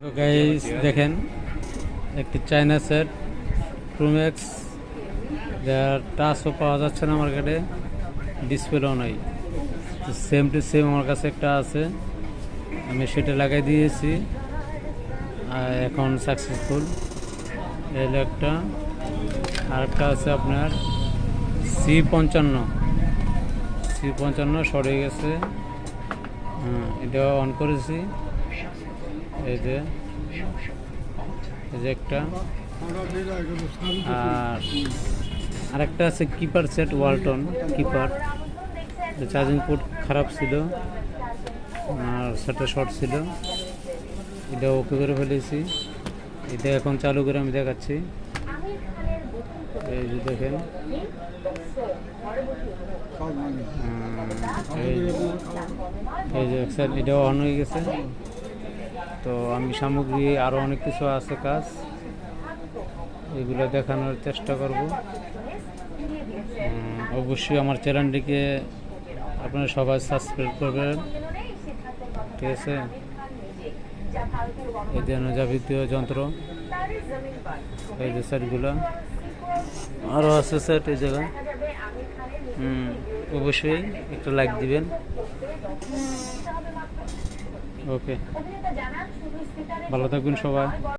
তো গাইস দেখেন একটি চায়না সেট প্রোম্যাক্স, যার টাচও পাওয়া যাচ্ছে না মার্কেটে, ডিসপ্লেও নাই। সেম টু সেম আমার কাছে একটা আছে, আমি সেটা লাগাই দিয়েছি, এখন সাকসেসফুল। এর একটা আরেকটা আছে আপনার C55 শর্ট হয়ে গেছে। এটা অন করেছি, এই যে একটা, আর আরেকটা আছে keeper set, Walton keeper. Charging port খারাপ ছিল আর সেটা শর্ট ছিল, এটা ওকে করে ফেলেছি। এটা এখন চালু করে আমি দেখাচ্ছি। এই যে দেখেন, এই যে এটাও অন হয়ে গেছে। তো আমি সামগ্রী আরও অনেক কিছু আছে কাজ, এগুলো দেখানোর চেষ্টা করব। অবশ্যই আমার চ্যানেলটিকে আপনারা সবাই সাবস্ক্রাইব করবেন, ঠিক আছে। এই যে যাবতীয় যন্ত্র, এই যে সেটগুলো আরও আছে সেট এই জায়গায়। অবশ্যই একটা লাইক দিবেন। ওকে, ভালো থাকবেন সবাই।